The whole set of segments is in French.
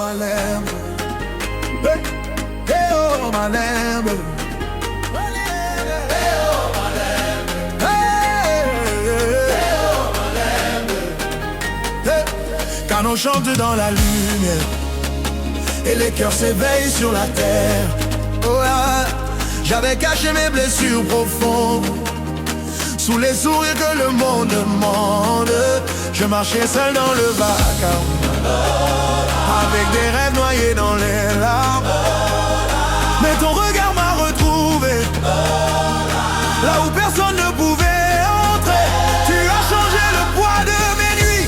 Malembe. Hey, hey, oh, Malembe. Car on chante dans la lumière et les cœurs s'éveillent sur la terre. Oh, ah, j'avais caché mes blessures profondes sous les sourires que le monde demande. Je marchais seul dans le vacarme, avec des rêves noyés dans les larmes. Mais ton regard m'a retrouvé là où personne ne pouvait entrer. Tu as changé le poids de mes nuits.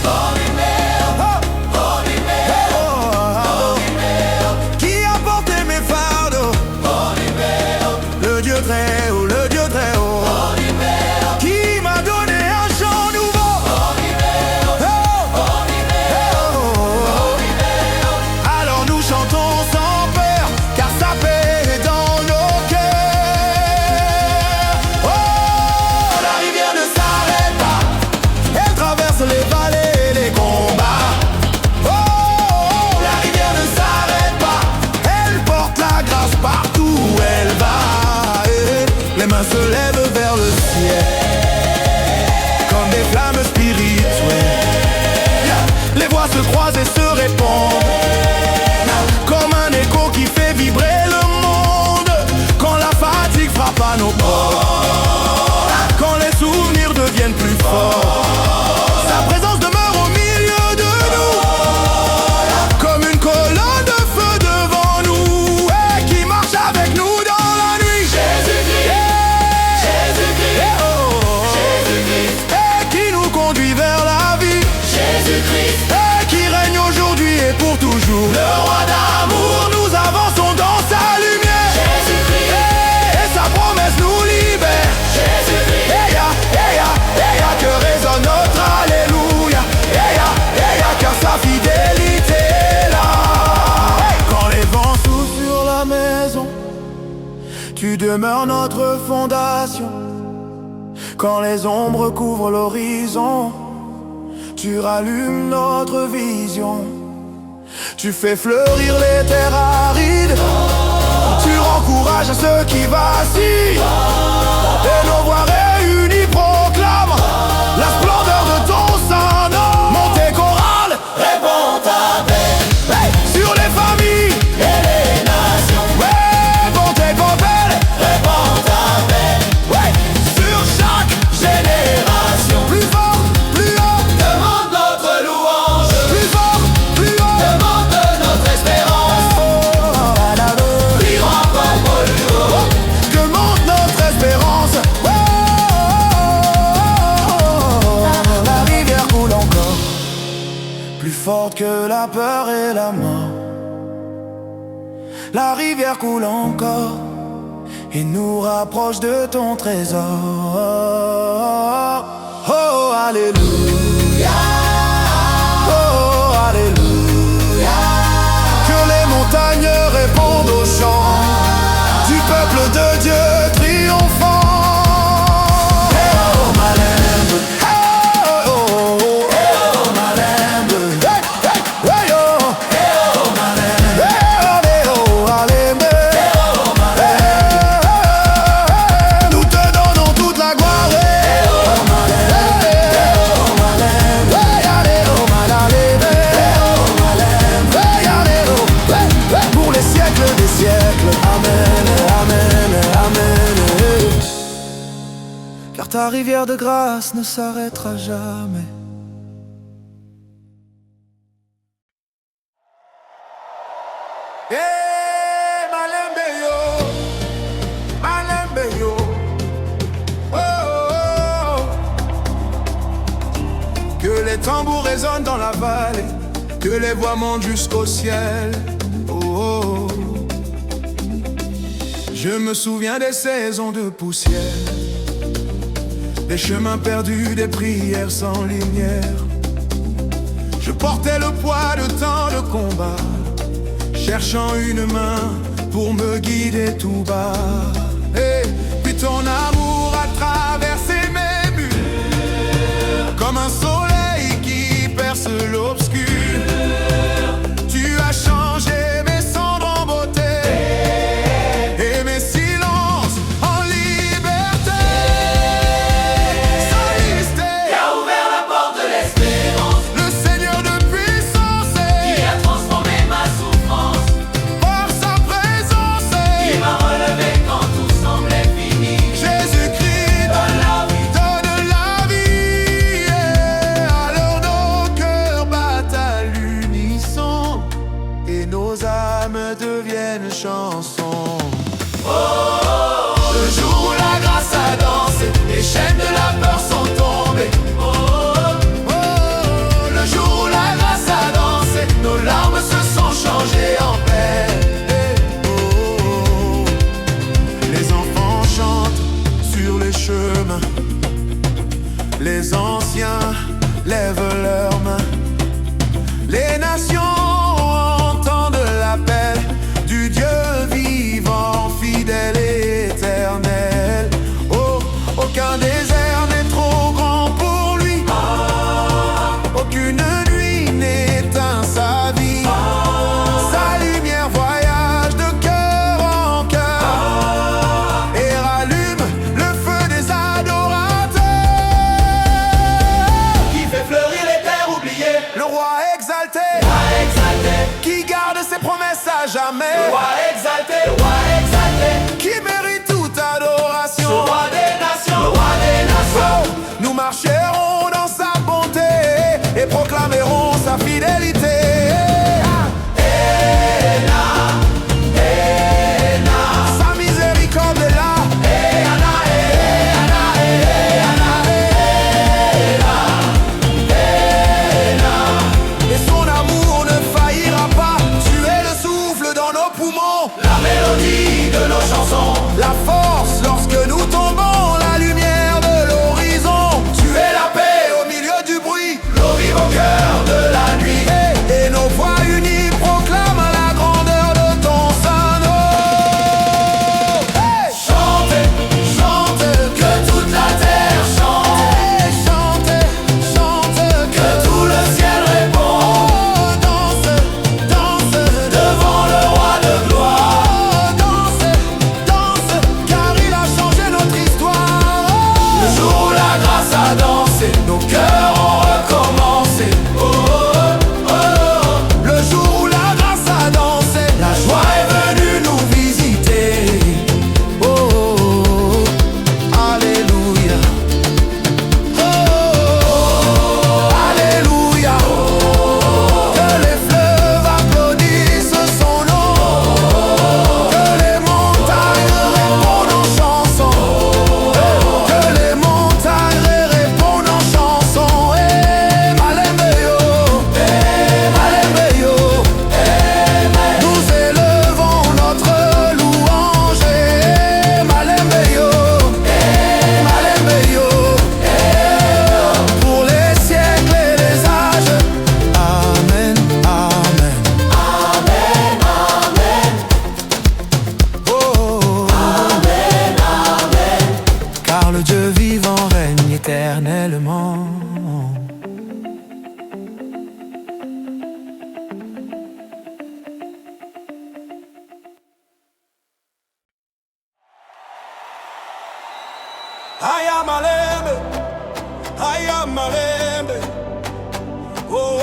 Qui a porté mes fardeaux? Le Dieu très haut, le Dieu très haut, qui m'a donné un chant nouveau. Alors nous chantons sans peur, car sa paix est dans nos cœurs. Oh, la rivière ne s'arrête pas, elle traverse les vallées et les combats. Oh, la rivière ne s'arrête pas, elle porte la grâce partout où elle va. Les mains se lèvent vers le ciel comme des flammes spirituelles. Les voix se croisent et se répondent comme un écho qui fait vibrer le monde. Quand la fatigue frappe à nos portes, quand les souvenirs deviennent plus forts, sa présence demeure au milieu de nous, comme une colonne de feu devant nous, et qui marche avec nous dans la nuit. Et qui nous conduit vers la vie. Et qui règne aujourd'hui et pour toujours. Le roi d'amour, nous avançons dans sa lumière. Et sa promesse nous libère. Que résonne notre alléluia. Car sa fidélité est là. Quand les vents soufflent sur la maison, tu demeures notre fondation. Quand les ombres couvrent l'horizon, tu rallumes notre vision. Tu fais fleurir les terres arides, tu rends courage à ceux qui vacillent. Et nos voix réunies proclament la splendeur de ton Saint-Nom. Montez chorale, réponds ta paix, hey, sur les familles et les nations. Ouais, montez compelle, réponds ta paix, ouais, sur chaque génération. Plus fort, plus haut, demande notre louange. Plus fort, plus haut, demande notre espérance. Plus encore plus haut, demande notre espérance. La rivière coule encore, plus forte que la peur et la mort. La rivière coule encore et nous rapproche de ton trésor. Oh, alléluia. Oh, alléluia. Que les montagnes répondent aux chants du peuple de Dieu triomphant. Eh oh, Malembe. Eh oh, oh, oh, Malembe. Hey, hey, hey, oh. Eh oh, Malembe. Eh oh, Malembe. Nous te donnons toute la gloire. Eh oh, Malembe. Eh oh, Malembe. Eh oh, Malembe. Eh oh, Malembe. Eh oh, pour les siècles des siècles. Amen, amen, amen. Car ta rivière de grâce ne s'arrêtera jamais. Hey, Malembe yo, Malembe yo. Oh, oh, oh. Que les tambours résonnent dans la vallée, que les voix montent jusqu'au ciel. Oh, oh. Je me souviens des saisons de poussière, des chemins perdus, des prières sans lumière. Je portais le poids de tant de combats, cherchant une main pour me guider tout bas. Et puis ton amour a traversé mes murs, comme un soleil qui perce l'obscur. Tu as changé chanson. Le jour où la grâce a dansé, les chaînes de la peur sont tombées. Le jour où la grâce a dansé, nos larmes se sont changées en paix. Les enfants chantent sur les chemins, les anciens lèvent leurs mains. Les nations entendent l'appel du Dieu vivant, fidèle et éternel. Oh, aucun désert n'est trop grand pour lui. Aucune nuit n'éteint sa vie. Sa lumière voyage de cœur en cœur et rallume le feu des adorateurs. Qui fait fleurir les terres oubliées, le roi exalté, qui garde ses promesses à jamais. Le roi exalté, qui mérite toute adoration. Ce roi des nations, oh, nous marcherons dans sa bonté et proclamerons sa fidélité. Sa miséricorde est là. Et son amour ne faillira pas. Tu es le souffle dans nos poumons, la mélodie de nos chansons, la force lorsque nous tombons, la lumière de l'horizon. Tu es la paix au milieu du bruit, l'eau vive au cœur de la nuit. Et nos voix unies proclament la grandeur de ton Saint nom. Chantez, chantez, que toute la terre chante. Chantez, chantez, que tout le ciel répond. Danse, danse, devant le roi de gloire. Danse, danse, car il a changé notre histoire. Le jour où la grâce a dansé, nos cœurs ont recommencé. Le jour où la grâce a dansé, la joie est venue nous visiter. Alléluia. Alléluia. Que les fleuves applaudissent son nom, que les montagnes répondent en chanson, que les montagnes répondent en chanson. Malembeyo, Malembeyo, nous élevons notre louange. Malembeyo, Malembeyo, pour les siècles et les âges. Amen, amen. Amen, amen. Oh, amen, amen. Car le Dieu vivant règne éternellement. Aya malembe, aya malembe. Oh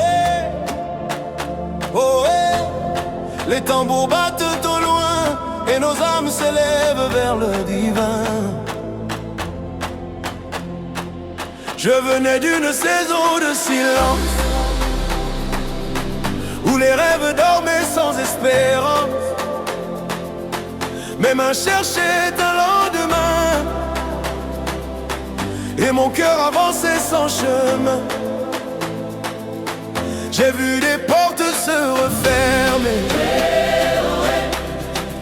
eh, les tambours battent au loin et nos âmes s'élèvent vers le divin. Je venais d'une saison de silence où les rêves dormaient sans espérance. Mes mains cherchaient un lendemain et mon cœur avançait sans chemin. J'ai vu des portes se refermer,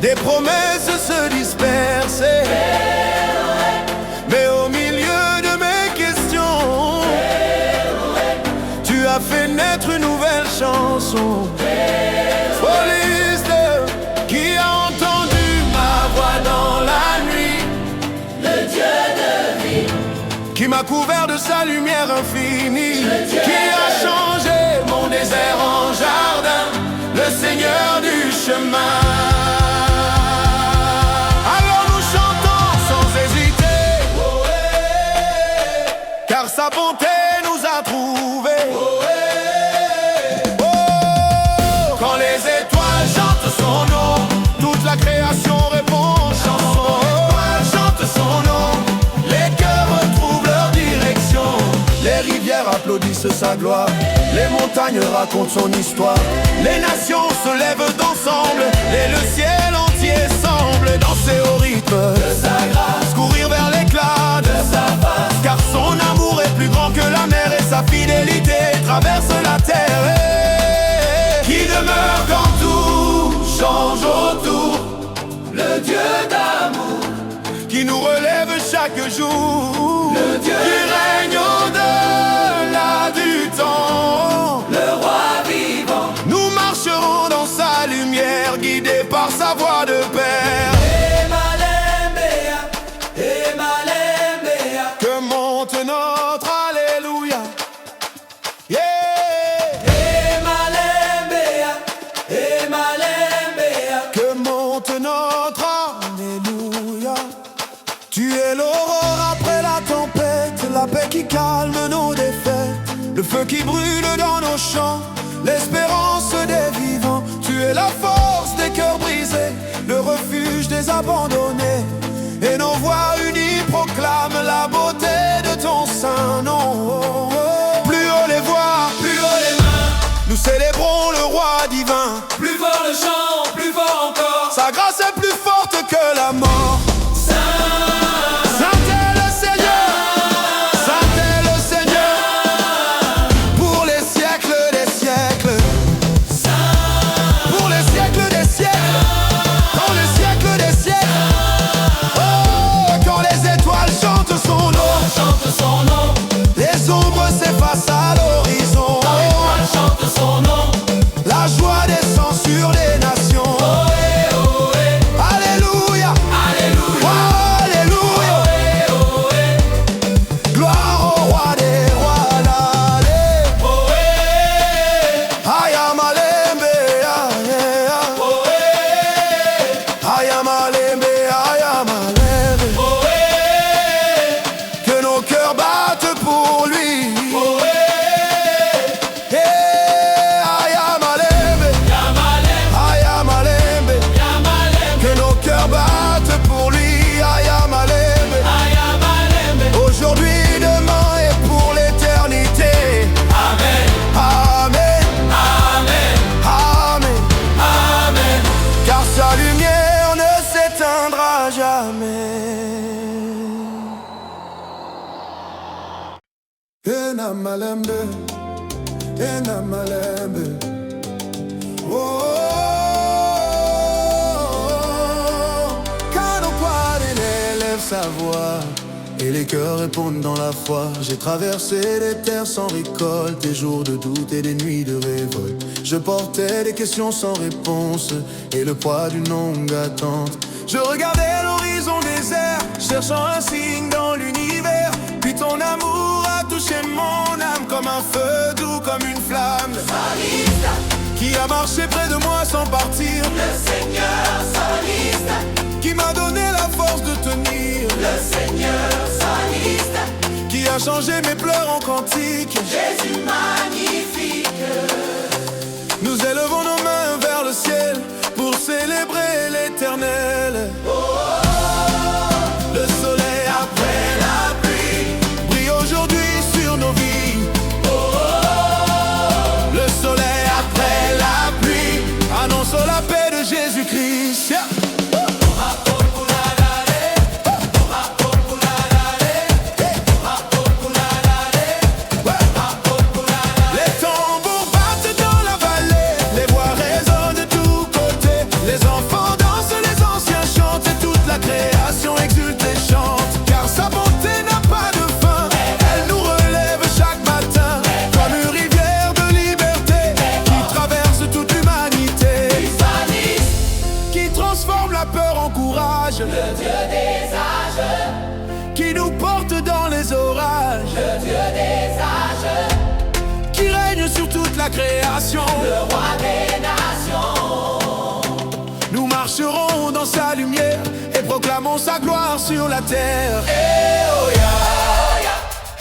des promesses se disperser. Mais au milieu de mes questions, tu as fait naître une nouvelle chanson. Soliste qui a entendu ma voix dans la nuit, le Dieu de vie, qui m'a couvert de sa lumière infinie, qui a changé mon désert en jardin, le Seigneur du chemin. Alors nous chantons sans hésiter, car sa bonté nous a trouvés. Quand les étoiles chantent son nom, toute la création répond en chanson. Chante son nom, les cœurs retrouvent leur direction. Les rivières applaudissent sa gloire, les montagnes racontent son histoire. Les nations se lèvent ensemble et le ciel entend et danser au rythme de sa grâce, courir vers l'éclat de sa face, car son amour est plus grand que la mer et sa fidélité traverse la terre. Qui demeure quand tout change autour, le Dieu d'amour qui nous relève chaque jour, le Dieu qui règne au-delà du temps, le roi vivant. Nous marcherons dans sa lumière, guidés par sa voix de Père. Que monte notre Alléluia. Yeah. Que monte notre Alléluia. Tu es l'aurore après la tempête, la paix qui calme nos défaites, le feu qui brûle dans nos champs, l'espérance des vivants. Tu es la force des cœurs brisés, le refuge des abandonnés, et nos voix unies proclament la beauté de ton saint nom. Plus haut les voix, plus haut les mains, nous célébrons le roi divin. Plus fort le chant, plus fort encore. Sa grâce est plus forte que la mort. Ena malembe, ena malembe. Oh, quand nos poids élèvent sa voix et les cœurs répondent dans la foi. J'ai traversé des terres sans récolte, des jours de doute et des nuits de révolte. Je portais des questions sans réponse et le poids d'une longue attente. Je regardais l'horizon désert, cherchant un signe dans l'univers. Puis ton amour a touché mon âme comme un feu doux, comme une flamme. Salista, qui a marché près de moi sans partir. le Seigneur Salista, qui m'a donné la force de tenir. le Seigneur Salista, qui a changé mes pleurs en cantiques. Jésus magnifique. Nous élevons nos mains vers le ciel pour célébrer l'éternel. Le soleil après la pluie brille aujourd'hui sur nos vies. Le soleil après la pluie annonce la paix de Jésus-Christ. Yeah. Le Dieu des âges, qui nous porte dans les orages. le Dieu des âges, qui règne sur toute la création. le roi des nations. Nous marcherons dans sa lumière et proclamons sa gloire sur la terre. Eoya,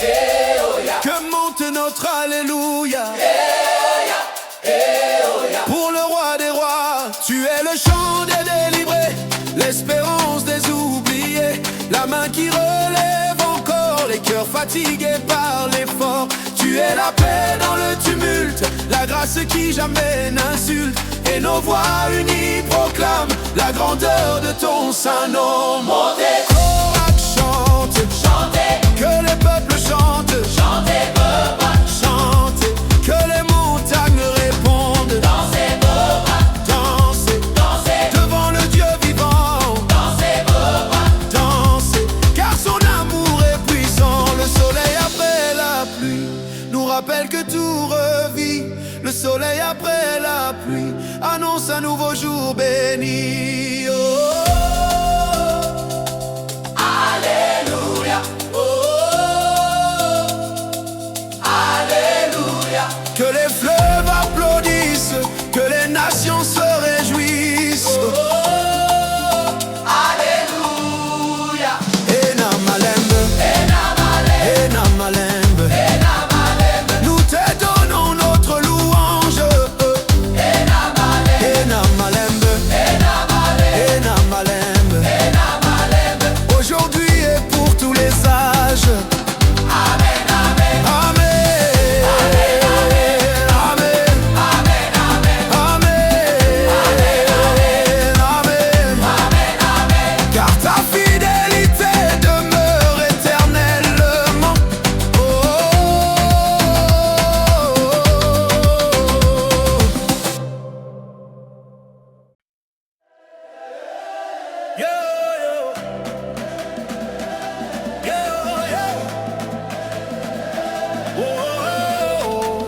Eoya, Que monte notre Alléluia. Eoya, Eoya. Pour le roi des rois, tu es le chant des délivrés, l'espérance des oubliés, la main qui relève encore les cœurs fatigués par l'effort. Tu es la paix dans le tumulte, la grâce qui jamais n'insulte. et nos voix unies proclament la grandeur de ton saint nom. Montez, Korak chante, chantez, que les peuples chantent, chantez, peuple, chantez, que les montagnes répondent. dansez, peuple, Dansez dansez, devant le Dieu vivant, dansez, peuple, dansez, car son amour est puissant. Le soleil après la pluie nous rappelle que tout revit. Le soleil après la pluie annonce un nouveau jour béni. Oh, alléluia, alléluia, que les fleuves applaudissent, que les nations se réjouissent. alléluia, Ena Malembe, Enamalem, Ena Malembe, Enamalem, nous te donnons notre louange. Enamalem, Ena Malembe, Enamalem, Ena Malembe, Enamalem, aujourd'hui et pour tous les âges. amen, amen, Amen, Amen, Amen, amen, Amen, Amen, amen, car ta fidélité demeure éternellement. Oh, yo, yo, yo, yo. Oh,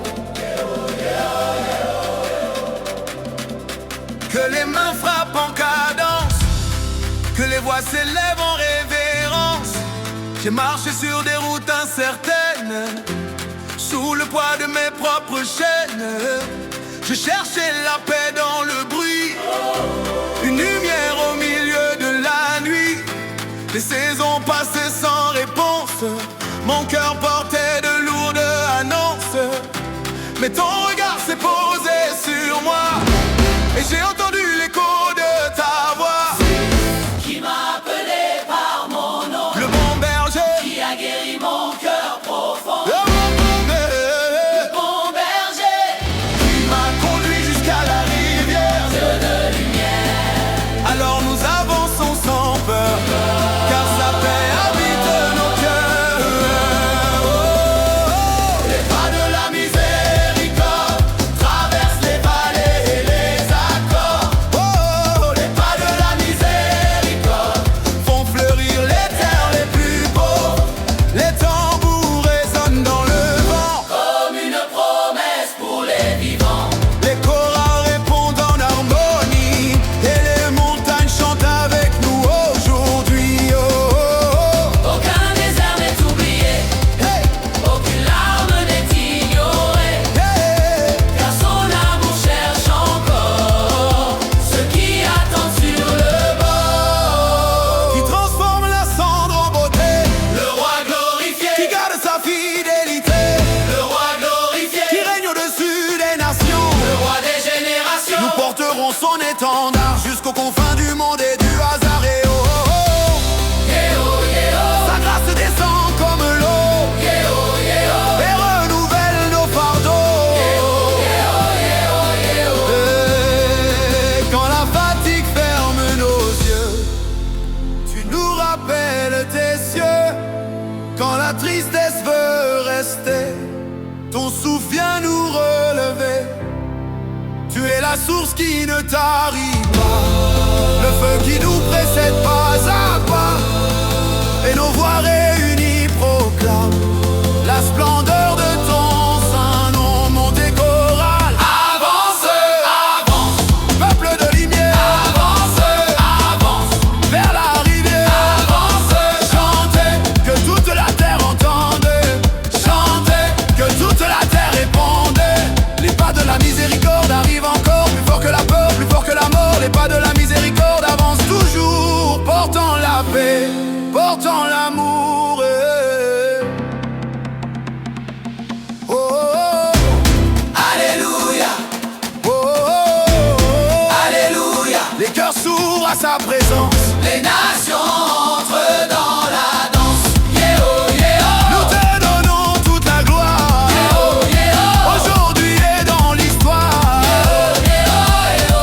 que les mains frappent en cadence, que les voix s'élèvent en révérence. J'ai marché sur des routes incertaines, sous le poids de mes propres chaînes. Je cherchais la paix dans le bruit, une lumière au milieu de la nuit. Les saisons passaient sans réponse, mon cœur portait de lourdes annonces. Mais ton regard s'est posé sur moi, et j'ai entendu l'écho de ta voix. qui m'a appelé par mon nom, Le bon berger, qui a guéri mon cœur profond, le bon berger, bon berger, qui m'a conduit jusqu'à la rivière. Dieu de lumière, Alors nous avançons sans peur, car sa paix habite nos cœurs. Oh, oh, les pas de la miséricorde traversent les vallées et les accords. oh, oh, Les pas de la miséricorde, font fleurir les terres les plus beaux. Les tambours résonnent dans le vent, comme une promesse pour les vivants. les chorales répondent en harmonie, et les montagnes chantent avec nous aujourd'hui. Oh, oh, Aucun désert n'est oublié, oh. Hey, aucune larme n'est ignorée, hey, car son amour cherche encore ceux qui attendent sur le qui bord. transforme la cendre en beauté, Le roi glorifié, qui garde sa fidélité, le roi qui glorifié, règne au-dessus des nations. le roi des générations. Nous porterons son étendard jusqu'aux confins du monde et du hasard. Et oh, oh, oh. Sa grâce descend comme l'eau et renouvelle nos fardeaux. Et quand la fatigue ferme nos yeux, tu nous rappelles tes cieux. Quand la tristesse veut rester, ton souffle vient nous relever. Tu es la source qui ne tarit pas, le feu qui nous précède pas à pas, et nos voix réunies proclament la splendeur de ton saint nom. Montez chorale, Avance, avance, peuple de lumière, avance, avance, vers la rivière. avance, Chantez, que toute la terre entende. Chantez, que toute la terre réponde. Les pas de la miséricorde arrivent encore, plus fort que la peur, plus fort que la mort. Les pas de la miséricorde avancent toujours, portant la paix, portant l'amour. Oh, oh, oh. alléluia, Oh, oh, oh, oh. alléluia. Les cœurs s'ouvrent à sa présence. Les nations entrent dans la danse. Yého, yého, Nous te donnons toute la gloire, yého, yého, aujourd'hui et dans l'histoire. yého, yého.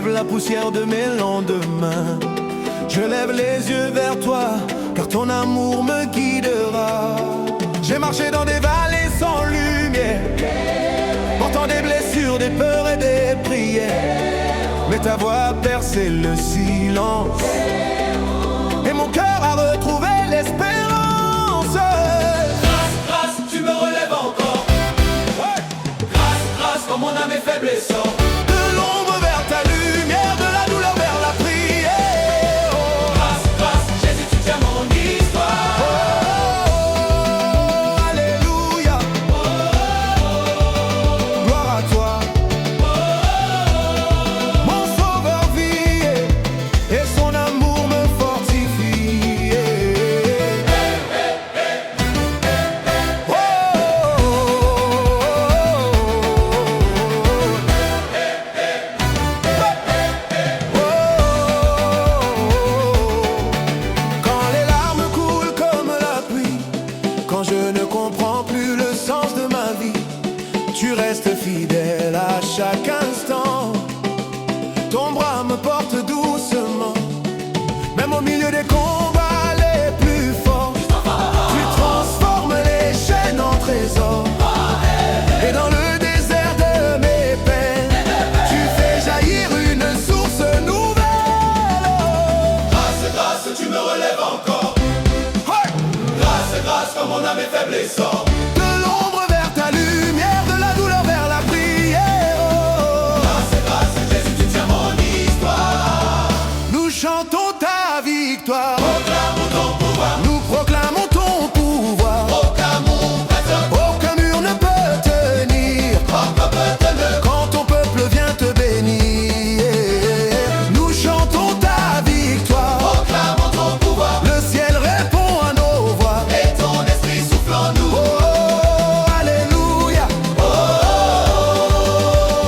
J'enlève la poussière de mes lendemains. Je lève les yeux vers toi, car ton amour me guidera. J'ai marché dans des vallées sans lumière, portant des blessures, des peurs et des prières. Mais ta voix a percé le silence, et mon cœur a retrouvé l'espérance. Grâce, grâce, tu me relèves encore. Ouais. Grâce, grâce, quand mon âme est faible et sort. De l'ombre vers ta lumière, de la douleur vers la prière. Oh. Grâce, grâce, Jésus, tu tiens mon histoire. Oh, alléluia. Gloire à toi. Mon sauveur vit et son amour me fortifie. Oh, quand les larmes coulent comme la pluie, quand je ne comprends plus le sens de ma vie, tu restes fidèle à chaque instant. Ton bras me porte doucement, même au milieu des combats les plus forts. Tu transformes les chaînes en trésors, et dans le désert de mes peines, tu fais jaillir une source nouvelle. Grâce, grâce, tu me relèves encore. Hey! Grâce, grâce, quand mon âme est faible et sort. De l'ombre vers ta lumière, de la douleur vers la prière. Oh. Grâce, grâce, Jésus, tu tiens mon histoire. Nous chantons ta victoire, Proclamons ton pouvoir. nous proclamons ton pouvoir. Proclamons présent. Aucun mur ne peut tenir Encore peut tenir. quand ton peuple vient te bénir. Nous chantons ta victoire, Proclamons ton pouvoir. le ciel répond à nos voix. Et ton esprit souffle en nous. Oh, alléluia.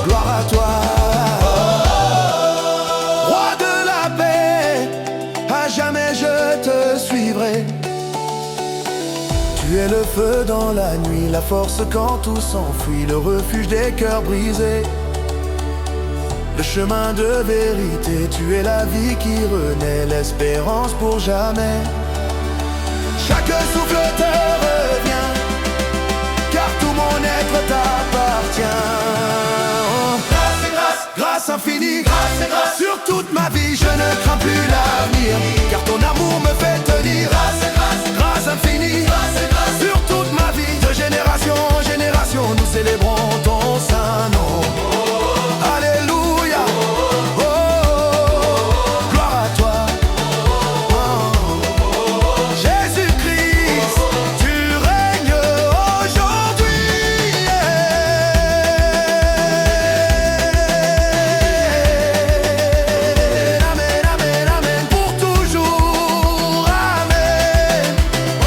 Gloire à toi. Roi de la paix, à jamais je te suivrai. Tu es le feu dans la nuit, la force quand tout s'enfuit, le refuge des cœurs brisés, le chemin de vérité. Tu es la vie qui renaît, l'espérance pour jamais. Chaque souffle te revient, car tout mon être t'appartient. Oh. Grâce et grâce. Grâce infinie, Grâce et grâce. sur toute ma vie, je ne crains plus l'avenir, car ton amour me fait tenir. Grâce et grâce. Grâce infinie, Grâce et grâce. sur toute ma vie, de génération en génération, nous célébrons ton saint nom. Alléluia. Oh, gloire à toi. Oh. Jésus-Christ, tu règnes aujourd'hui. Amen, amen, amen, pour toujours. Amen. Oh.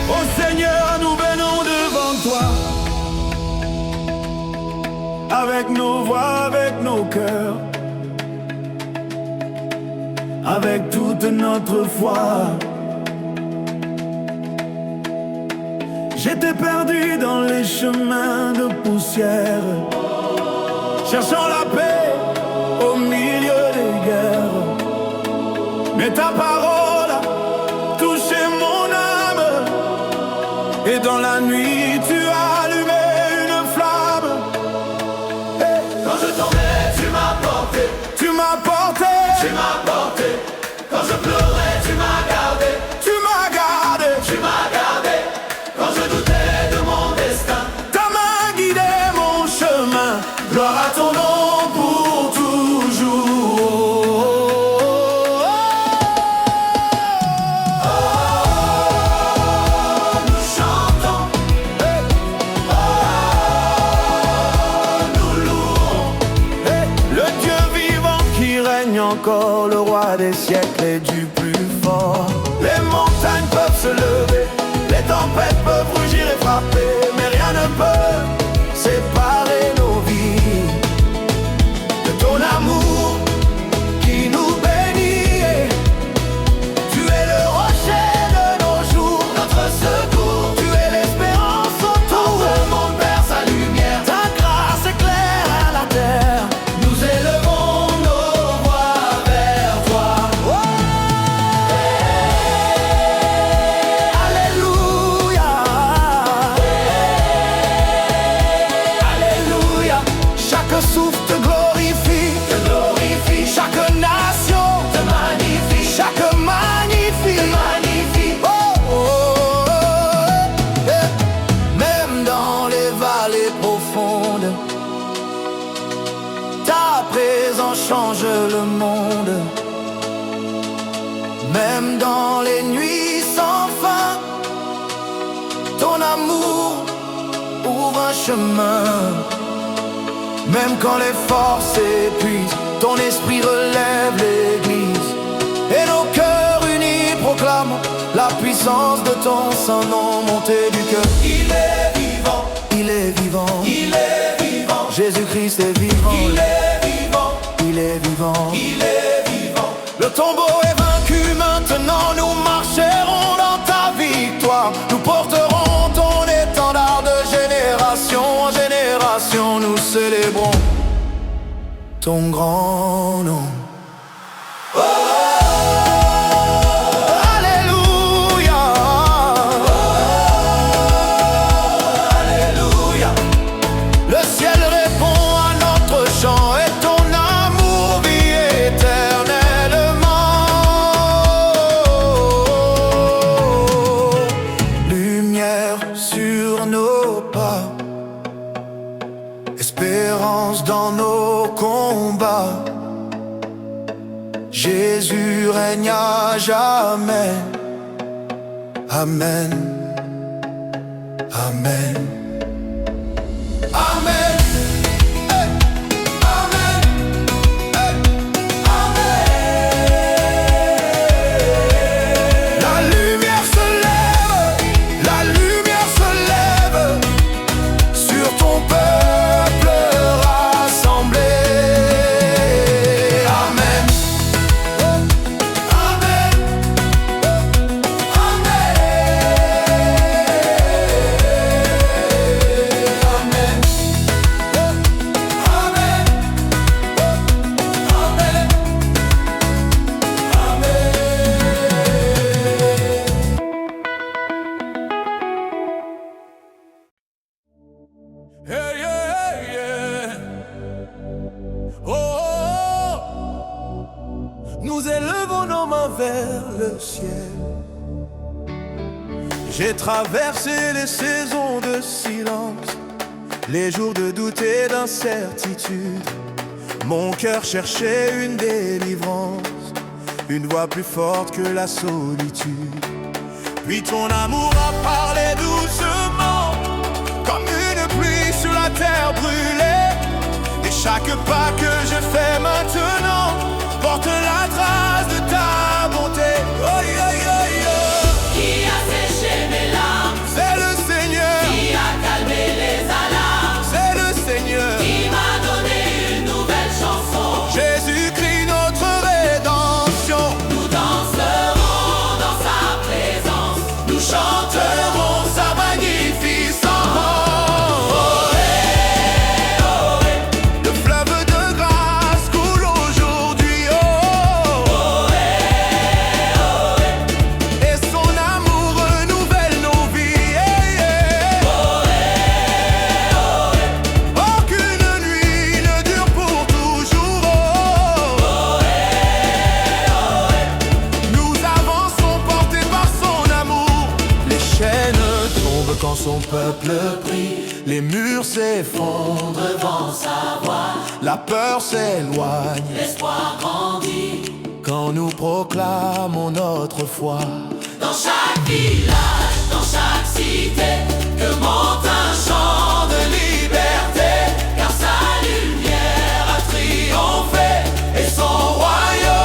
Oh Seigneur, nous venons devant toi, avec nos voix, avec nos cœurs, avec toute notre foi. J'étais perdu dans les chemins de poussière, cherchant la paix au milieu des guerres. Mais ta parole a touché mon âme, et dans la nuit tu as allumé une flamme. Hey. Quand je tombais, tu m'as porté. Tu m'as porté, Tu m'as porté. Quand je pleurais, tu m'as gardé. tu m'as gardé, Tu m'as gardé. Quand je doutais de mon destin. ta main guidait mon chemin. Gloire à ton nom pour toujours. encore le roi des siècles et du plus fort. Les montagnes peuvent se lever, les tempêtes peuvent rugir et frapper, mais rien ne peut séparer nos vies de ton amour qui nous bénit. Tu es le rocher de nos jours, notre secours. Tu es l'espérance autour. Quand le monde perd sa lumière, ta grâce éclaire à la terre. Nous élevons nos voix vers toi. Alléluia. Alléluia. Chaque souffle te glorifie, chaque nation te magnifie, chaque magnifique. Oh, oh, oh, eh. Même dans les vallées profondes, ta présence change le monde. Même dans les nuits sans fin, ton amour ouvre un chemin. Même quand les forces s'épuisent, ton esprit relève l'église. Et nos cœurs unis proclament la puissance de ton Saint-Nom monté du cœur. Il est vivant, il est vivant, il est vivant. Jésus-Christ est vivant, il est vivant, il est vivant, il est vivant. Le tombeau est vaincu, maintenant nous marcherons dans ta victoire. Nous porterons ton étendard de génération en génération. Nous célébrons ton grand nom. Oh, alléluia. Oh, alléluia. Le ciel répond à notre chant et ton amour vit éternellement. Lumière sur nos pas, espérance dans nos combats. Jésus règne à jamais. Amen. Amen. Amen. Hey. Amen. Hey. Amen. La lumière se lève, la lumière se lève sur ton peuple rassemblé. Amen. Amen. Amen. Amen. Hey, yeah, yeah. Oh, oh, oh. Nous élevons nos mains vers le ciel. J'ai traversé les saisons de silence, les jours de doute et d'incertitude. Mon cœur cherchait une délivrance, une voix plus forte que la solitude. Puis ton amour a parlé doucement, comme une pluie sur la terre brûlée. Et chaque pas que je fais maintenant porte la trace de ta bonté. Oh, yeah, yeah, yeah. Qui a séché mes larmes, C'est le Seigneur, qui a calmé les alarmes, c'est le Seigneur. qui m'a donné une nouvelle chanson. Jésus-Christ notre rédemption. Nous danserons dans sa présence, nous chanterons sa magnificence. Le fleuve de grâce coule aujourd'hui, oh, et son amour renouvelle nos vies, Aucune nuit ne dure pour toujours, Nous avançons portés par son amour. Les chaînes tombent quand son peuple prie, les murs s'effondrent Devant sa voix, la peur s'éloigne l'espoir grandit. quand nous proclamons notre foi. Dans chaque village, dans chaque cité, que monte un chant de liberté. Car sa lumière a triomphé et son royaume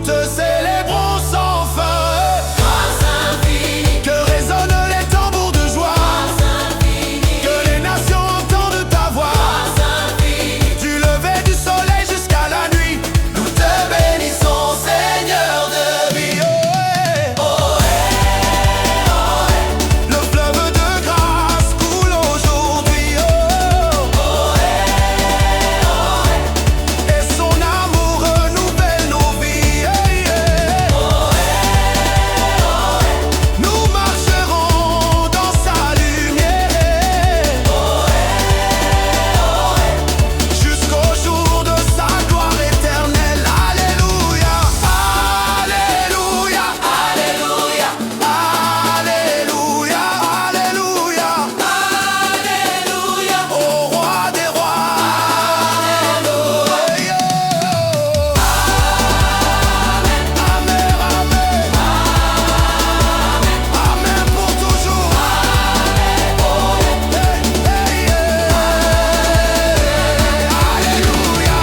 te célébrons sans fin. Grâce infinie, Que résonnent les tambours de joie, grâce infinie, que les nations entendent ta voix. grâce infinie. Du lever du soleil jusqu'à la nuit, Nous te bénissons, Seigneur de vie. le fleuve de grâce coule aujourd'hui. Et son amour renouvelle nos vies. Nous marcherons dans sa lumière jusqu'au jour de sa gloire éternelle. Alléluia, Alléluia, Alléluia, Alléluia, Alléluia, Alléluia, au roi des rois. Alléluia. Amen, amen, amen pour toujours. Alléluia,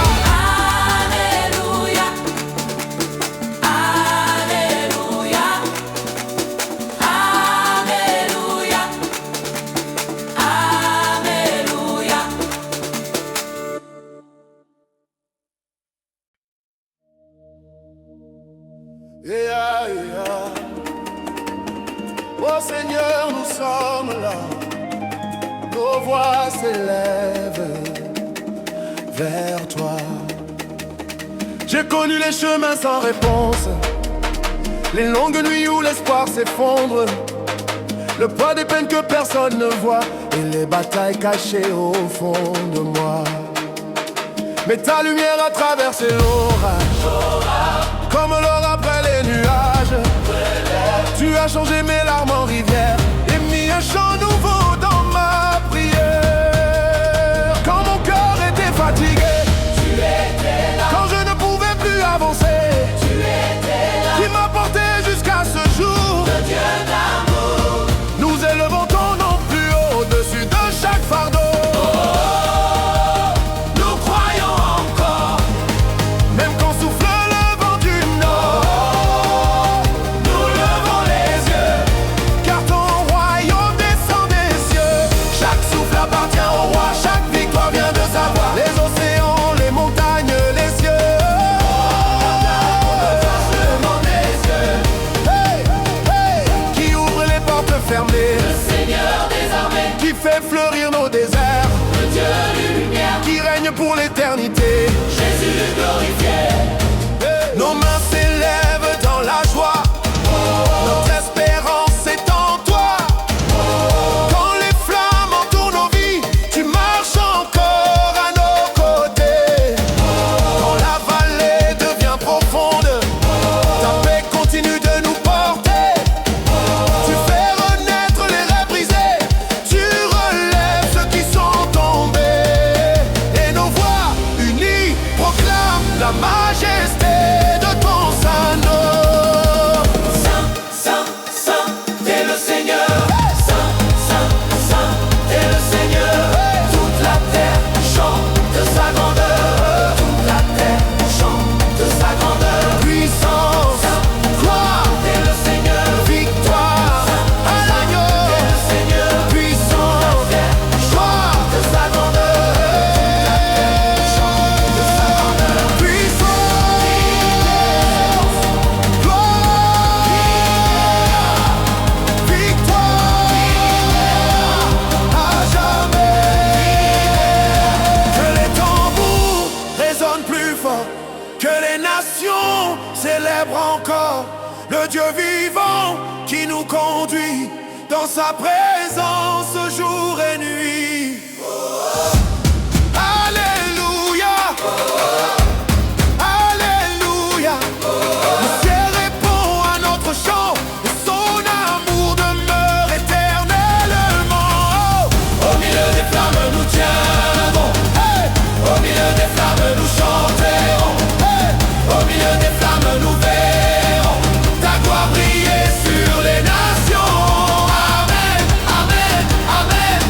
Alléluia, Alléluia, Alléluia. Oh Seigneur, nous sommes là, nos voix s'élèvent vers toi. J'ai connu les chemins sans réponse, les longues nuits où l'espoir s'effondre, le poids des peines que personne ne voit et les batailles cachées au fond de moi. Mais ta lumière a traversé l'orage, comme l'or après les nuages. Tu as changé mes larmes en rivière et mis un chant nouveau dans ma prière. Quand mon cœur était fatigué, Tu étais là, quand je ne pouvais plus avancer, tu étais là, tu m'as porté jusqu'à ce jour. Dieu d'amour. Nous élevons ton nom plus haut au-dessus de chaque fardeau. Nous croyons encore, Même quand souffle le vent du nord, nous levons les yeux. car ton royaume descend des cieux. Chaque souffle appartient au roi, chaque victoire vient de sa voix. Les océans, les montagnes, les cieux. Levons les yeux. Hey, hey, qui ouvre les portes fermées, Le Seigneur des armées, qui fait fleurir nos déserts, le Dieu lumière, qui règne pour l'éternité. Jésus glorifié. Nos mains s'élèvent dans la joie, notre espérance est en toi. Quand les flammes entourent nos vies, tu marches encore à nos côtés. Quand la vallée devient profonde, ta paix continue de nous porter. Tu fais renaître les rêves brisés, tu relèves ceux qui sont tombés. Et nos voix unies proclament la majesté de ton Saint-Nom. Saint, Saint, Saint, t'es le Seigneur. Saint, Saint, Saint, t'es le Seigneur. Toute la terre chante sa grandeur. Toute la terre chante sa grandeur. Puissance, gloire, T'es le Seigneur. victoire à l'agneau. T'es le Seigneur. Puissance, gloire, De sa grandeur. Chante de sa grandeur. puissance, gloire, victoire à jamais. Que les tambours résonnent plus fort, que les nations célèbrent encore le Dieu vivant qui nous conduit dans sa présence jour et nuit. Alléluia, Alléluia. Le ciel répond à notre chant et son amour demeure éternellement. Au milieu des flammes nous tiendrons. Hey, Au milieu des flammes nous chanterons. hey. Au milieu des flammes nous verrons ta gloire briller sur les nations. Amen, amen, amen.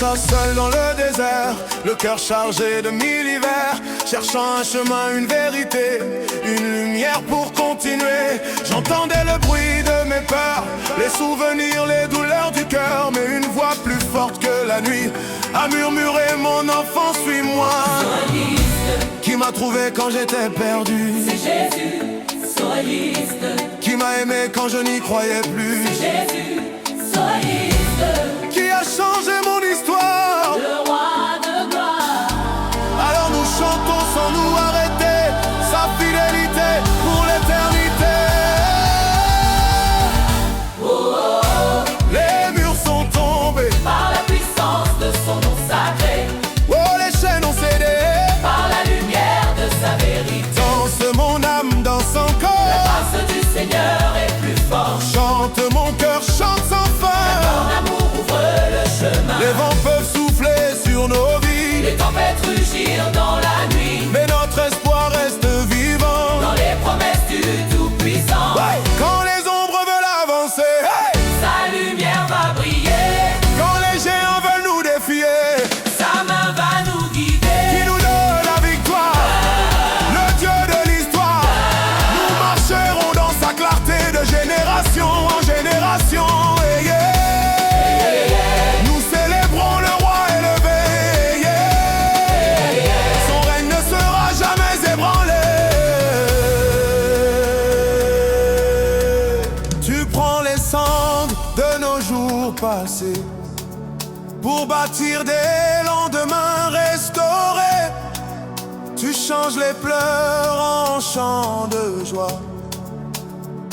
ça seul dans le désert, le cœur chargé de mille hivers, cherchant un chemin, une vérité, une lumière pour continuer. J'entendais le bruit de mes peurs, les souvenirs, les douleurs du cœur, mais une voix plus forte que la nuit a murmuré: mon enfant, suis-moi. Qui m'a trouvé quand j'étais perdu? C'est Jésus, soyiste. Qui m'a aimé quand je n'y croyais plus? C'est Jésus, soyiste. Qui a changé mon histoire? Le roi de gloire. Alors nous chantons sans nous arrêter sa fidélité pour l'éternité. Oh, oh, oh. Les murs sont tombés Par la puissance de son nom sacré, oh, les chaînes ont cédé. par la lumière de sa vérité. Danse mon âme, danse La encore. grâce du Seigneur est plus forte. Chante mon cœur, chante sans fin. Ton amour ouvre le chemin. Les vents peuvent souffler sur nos vies, Les tempêtes rugirent dans la nuit. mais notre espoir reste vivant. Dans les promesses du Tout-Puissant, Ouais. Quand les ombres veulent avancer, hey! sa lumière va briller. Quand les géants veulent nous défier, Sa main va nous guider. qui nous donne la victoire, le Dieu de l'histoire. Nous marcherons dans sa clarté de génération en génération. Hey, yeah. Nous célébrons le roi élevé. Yeah. Son règne ne sera jamais ébranlé. Tu prends les cendres de nos jours passés pour bâtir des lendemains restaurés. Tu changes les pleurs en chants de joie,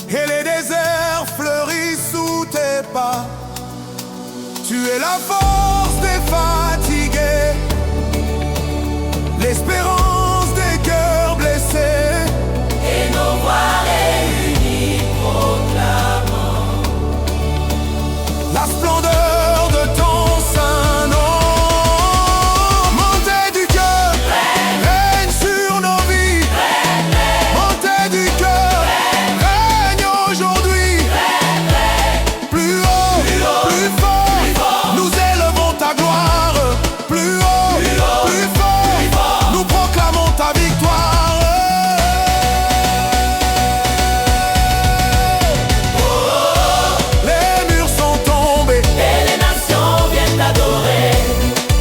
et les déserts fleurissent sous tes pas. Tu es la force des fatigués, l'espérance des cœurs blessés. Et nos voix réunies proclamant La splendeur de ton saint nom. Montée du cœur, règne sur nos vies. Montée du cœur, règne aujourd'hui. Plus haut, plus fort, nous élevons ta gloire. Plus haut, plus fort, nous proclamons ta victoire. Les murs sont tombés, et les nations viennent t'adorer.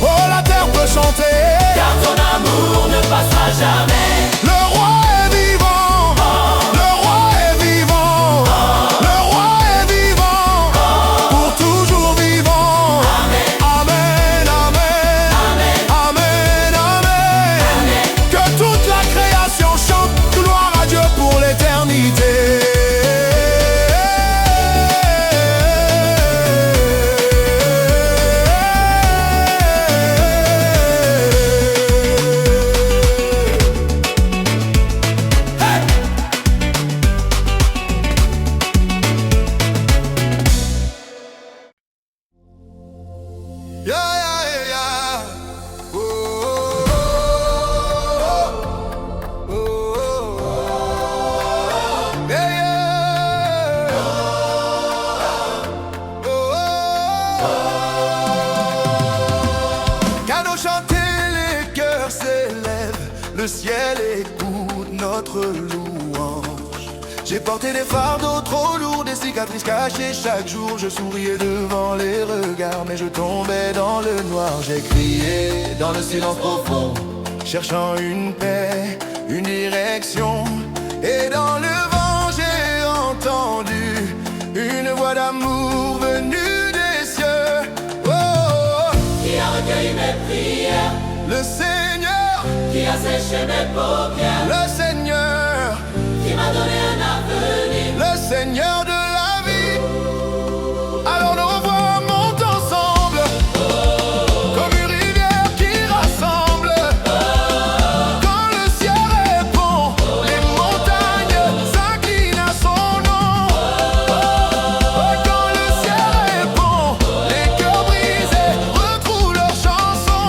oh la terre peut chanter. Car ton amour ne passera jamais. Le roi est vivant, le roi est vivant, le roi est vivant, pour toujours vivant. Amen, amen, amen, amen. Que toute la création chante gloire à Dieu pour l'éternité. Yeah, yeah, yeah. Oh, oh, oh, oh, oh. Yeah, yeah. Oh, oh, oh. Canot chanté, les cœurs s'élèvent, le ciel écoute notre louange. J'ai porté des fardeaux trop lourds, des cicatrices cachées chaque jour. Je souriais devant les regards, mais je tombais dans le noir. J'ai crié dans le silence profond, cherchant une paix, une direction. Et dans le vent j'ai entendu une voix d'amour venue des cieux. Oh, oh, oh. Qui a recueilli mes prières, Le Seigneur, qui a séché mes paupières, le Seigneur, qui m'a donné un avenir. le Seigneur de la vie. Alors nos voix montent ensemble, comme une rivière qui rassemble. Quand le ciel répond, les montagnes s'inclinent à son nom. Quand le ciel répond, les cœurs brisés retrouvent leur chanson.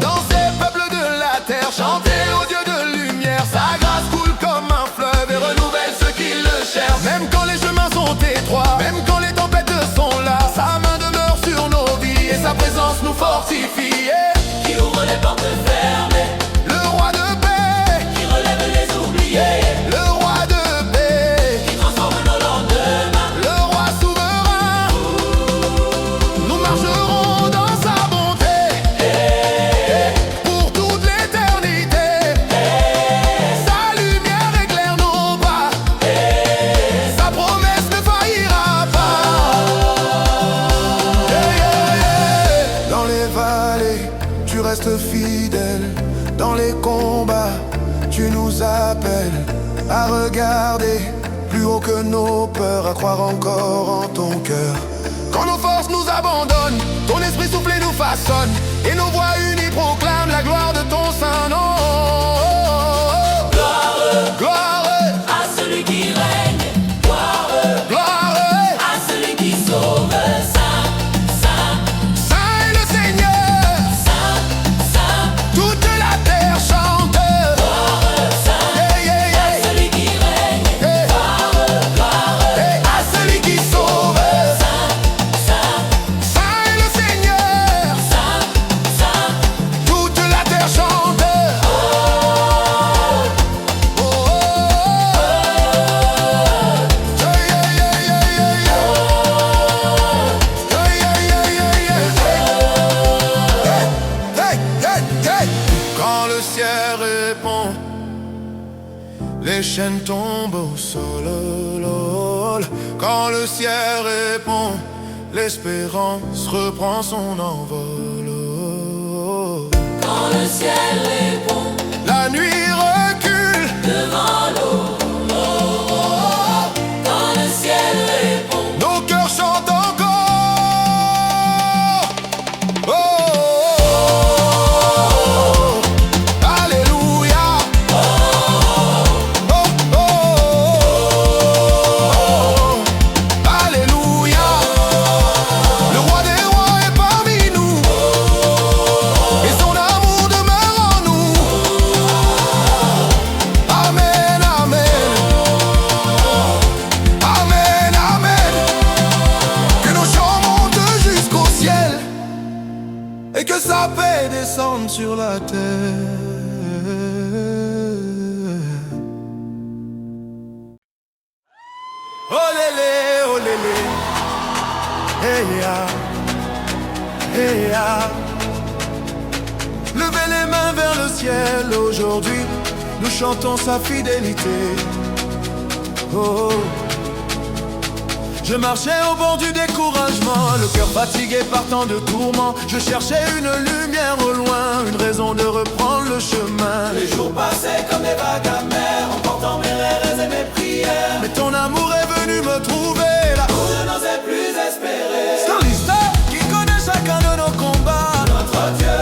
Dans ces peuples de la terre, chantez au Dieu de lumière, sa grâce coule comme un fleuve. fortifie, qui ouvre les portes fermées, le roi de paix, qui relève les oubliés, le roi de paix, qui transforme nos lendemains. le roi souverain. Nous marcherons dans sa bonté pour toute l'éternité. Sa lumière éclaire nos pas, sa promesse ne faillira pas. Dans les vallées, tu restes fidèle. Dans les combats, tu nous appelles à regarder plus haut que nos peurs, à croire encore en ton cœur. Quand nos forces nous abandonnent, ton esprit souffle et nous façonne, et nos voix unies proclament la gloire de ton saint nom. Gloire À celui qui règne, gloire à celui qui sauve. Saint, Saint, Saint est le Seigneur, Saint, Saint, toute la terre chante. Saint, à celui qui règne, À celui qui sauve, Saint, Saint, Saint est le Seigneur, Saint, Saint, toute la terre chante. Quand le ciel répond, les chaînes tombent au sol. Quand le ciel répond, l'espérance reprend son envol. quand le ciel répond La nuit recule, devant l'eau. Quand le ciel répond, nos cœurs chantent encore. Oh, Alléluia. Oh, Alléluia. Le roi des rois est parmi nous, et son amour demeure en nous. Amen, amen. Amen, amen. Que nos chants montent jusqu'au ciel, et que sa paix descende sur la terre. Oh lélé, oh lélé. Hey ya, hey ya. Levez les mains vers le ciel aujourd'hui, nous chantons sa fidélité. Oh. Je marchais au bord du découragement, le cœur fatigué par tant de tourments. Je cherchais une lumière au loin, une raison de reprendre le chemin. les jours passaient comme des vagues amères, emportant mes rêves et mes prières. Mais ton amour est venu me trouver là Où je n'osais plus espérer. Starlista, qui connaît chacun de nos combats, Notre Dieu,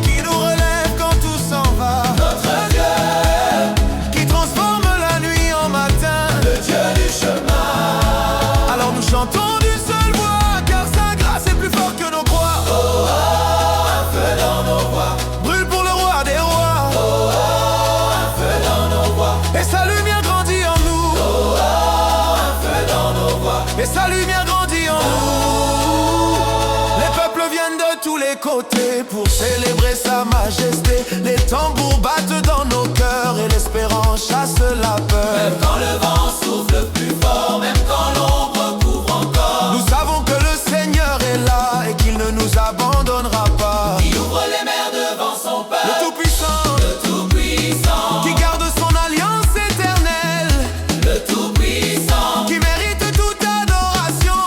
qui nous relève quand tout s'en va, notre Dieu, qui transforme la nuit en matin. le Dieu du chemin. Alors nous chantons d'une seule voix, car sa grâce est plus forte que nos croix. Un feu dans nos voix, Brûle pour le roi des rois, un feu dans nos voix, et sa lumière grandit en nous. un feu dans nos voix. Et sa lumière grandit en nous. Les peuples viennent de tous les côtés pour célébrer sa majesté. Les tambours battent dans nos cœurs et l'espérance chasse la peur. Même quand le vent souffle plus fort, même quand l'ombre couvre encore, Nous savons que le Seigneur est là et qu'il ne nous abandonnera pas. il ouvre les mers devant son Le peuple, Tout-Puissant, le Tout-Puissant, qui garde son alliance éternelle, le Tout-Puissant, qui mérite toute adoration.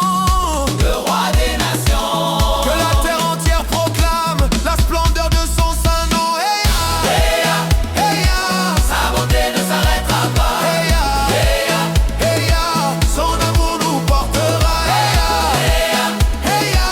le roi des nations. Que la terre entière proclame la splendeur de son saint nom. Hey ya, Hey ya, hey ya, sa bonté ne s'arrêtera pas. hey ya, Hey ya, hey ya, son amour nous portera. Hey ya, hey ya, hey ya,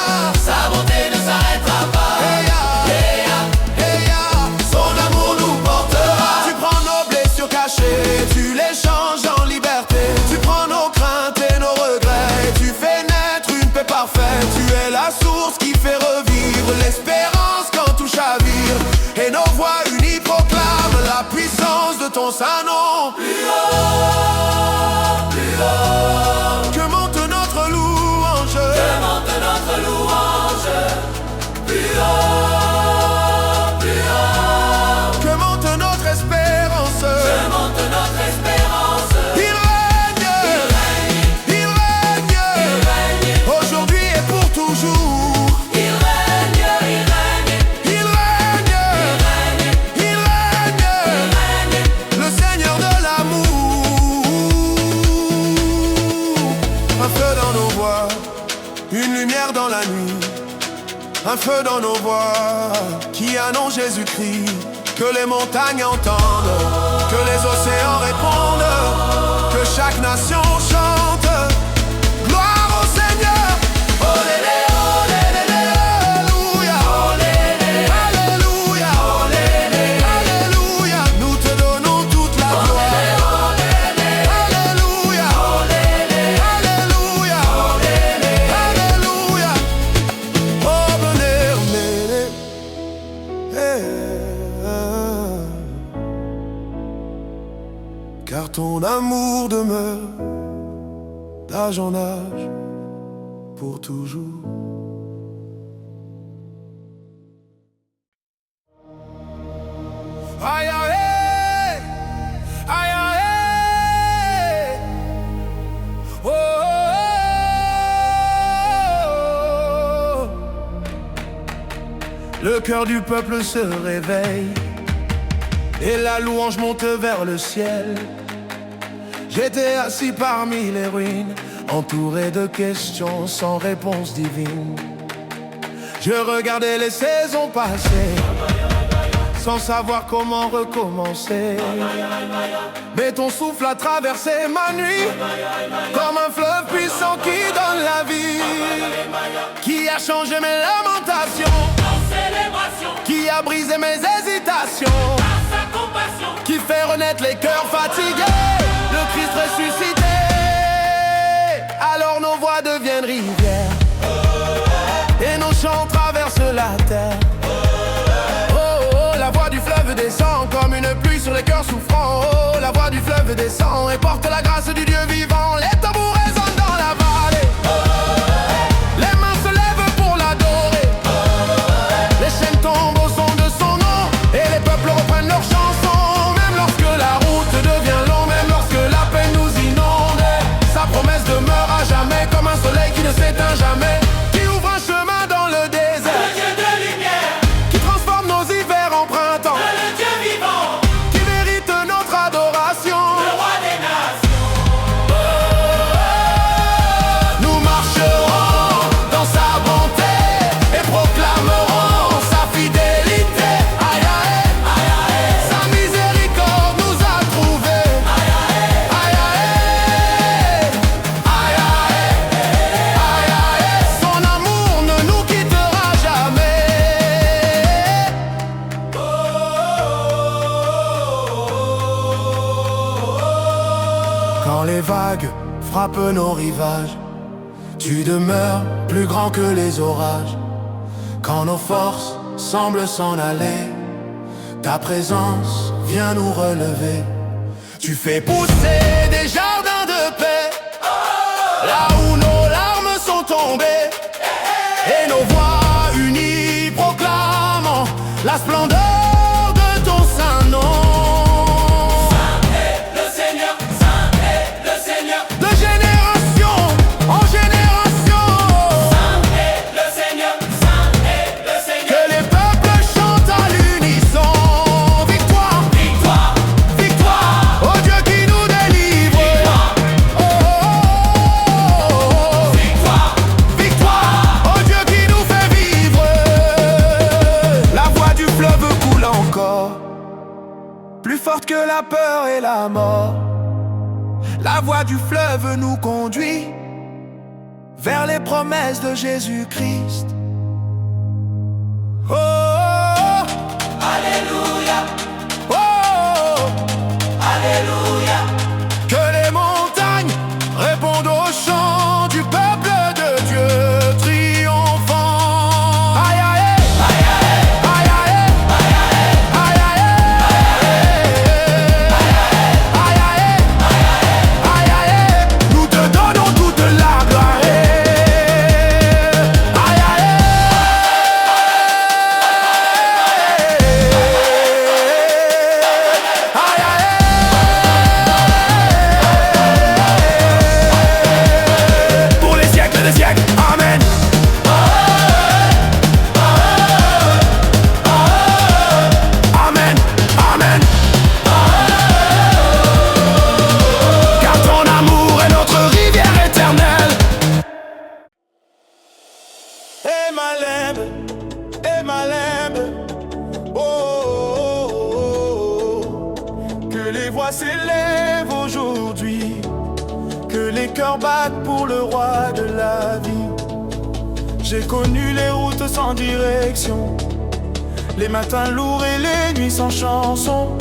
sa bonté ne s'arrêtera pas. hey ya, Hey ya, hey ya, son amour nous portera. Tu prends nos blessures cachées, tu les changes en liberté. Tu prends nos craintes et nos regrets, et tu fais naître une paix parfaite. Tu es la source qui fait revivre l'espérance quand tout chavire. Et nos voix unies proclament la puissance de ton saint nom. plus haut, Que monte notre louange, monte notre louange. lumière dans la nuit, un feu dans nos voix qui annonce Jésus-Christ. Que les montagnes entendent, que les océans répondent, que chaque nation chante. Gloire au Seigneur. Olélé, olélé, alléluia. Olélé, alléluia. Olélé, alléluia. Nous te donnons toute la gloire. Olélé, alléluia. Olélé, alléluia. Olélé, alléluia. Oh, venez, car ton amour demeure d'âge en âge pour toujours. Aïe aïe, aïe aïe, oh, oh, oh. Le cœur du peuple se réveille et la louange monte vers le ciel. J'étais assis parmi les ruines, entouré de questions sans réponse divine. Je regardais les saisons passer, sans savoir comment recommencer. Mais ton souffle a traversé ma nuit, comme un fleuve puissant qui donne la vie, qui a changé mes lamentations, qui a brisé mes hésitations, qui fait renaître les cœurs fatigués, le Christ ressuscité. Alors nos voix deviennent rivières et nos chants traversent la terre. Oh, oh, la voix du fleuve descend comme une pluie sur les cœurs souffrants. Oh, la voix du fleuve descend et porte la grâce du Dieu vivant. Les tambours résonnent dans la vallée, les mains se lèvent pour l'adorer. Les chaînes tombent au son de son nom et les peuples reprennent leur chanson. Même lorsque la route devient longue, même lorsque la peine nous inonde, sa promesse demeure à jamais, comme un soleil qui ne s'éteint jamais, qui ouvre un chemin dans le désert, Le Dieu de lumière, qui transforme nos hivers en printemps, le Dieu vivant, qui mérite notre adoration. le roi des nations. Nous marcherons dans sa bonté et proclamerons sa fidélité. Aïe aïe, Aïe aïe, sa miséricorde nous a trouvés. aïe aïe, Aïe aïe, aïe aïe, aïe aïe, son amour ne nous quittera jamais. Quand les vagues frappent nos rivages, tu demeures plus grand que les orages. Quand nos forces semblent s'en aller, ta présence vient nous relever. Tu fais pousser des jardins de paix là où nos larmes sont tombées, et nos voix unies proclamant la splendeur de ton saint nom. le Seigneur, saint est le Seigneur, De génération en génération, saint est le Seigneur, saint est le Seigneur. que les peuples chantent à l'unisson. Victoire, Victoire, victoire, au Dieu qui nous délivre. Oh, oh, oh, oh. victoire, Victoire, au Dieu qui nous fait vivre. La voix du fleuve coule encore, plus forte que la peur et la mort. La voix du fleuve nous conduit vers les promesses de Jésus-Christ. Oh, oh, alléluia, oh, oh, alléluia. que les montagnes répondent au chant du peuple de Dieu triomphant. Aïe aïe, aïe aïe, aïe aïe, aïe aïe, aïe aïe, nous te donnons toute la gloire. Aïe aïe, aïe aïe, cœur batte pour le roi de la vie. J'ai connu les routes sans direction, les matins lourds et les nuits sans chanson.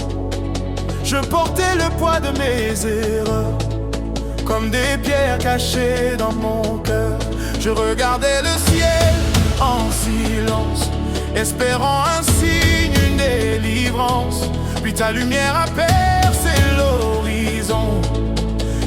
Je portais le poids de mes erreurs comme des pierres cachées dans mon cœur. Je regardais le ciel en silence, espérant un signe, une délivrance. Puis ta lumière a percé l'horizon,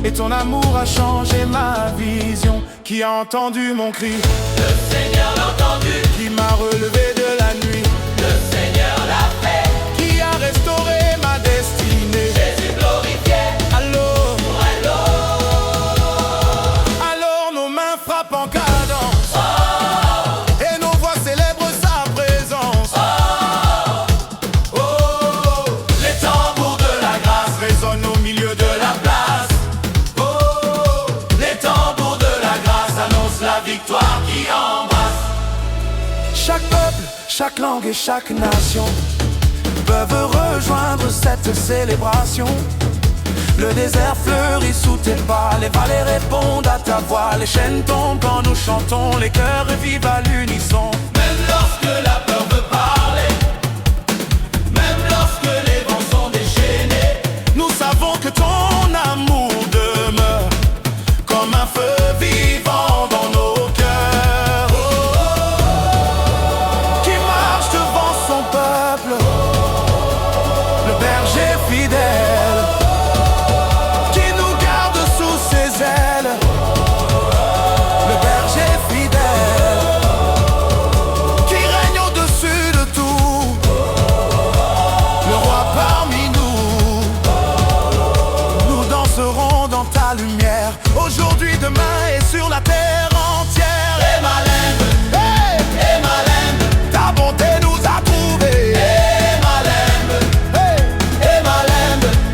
et ton amour a changé ma vision. Qui a entendu mon cri? Le Seigneur l'a entendu. Qui m'a relevé de la nuit? Le Seigneur l'a fait. Qui a restauré ma destinée? Jésus glorifié. Alors nos mains frappent en cadence, et nos voix célèbrent sa présence. Les tambours de la grâce Résonnent au milieu de la place. les tambours de la grâce annoncent la victoire qui embrasse. Chaque peuple, chaque langue et chaque nation peuvent rejoindre cette célébration. Le désert fleurit sous tes pas, les vallées répondent à ta voix. Les chaînes tombent quand nous chantons, les cœurs vivent à l'unisson. Même lorsque la peur veut parler, même lorsque les vents sont déchaînés, Nous savons que ton amour demeure comme un feu vivant dans nos cœurs. Qui marche devant son peuple, le berger fidèle, qui nous garde sous ses ailes. Le berger fidèle, qui règne au-dessus de tout, le roi parmi nous. Nous danserons dans ta lumière, aujourd'hui, demain et sur la terre entière. Hey! Ta bonté nous a trouvés. Hey!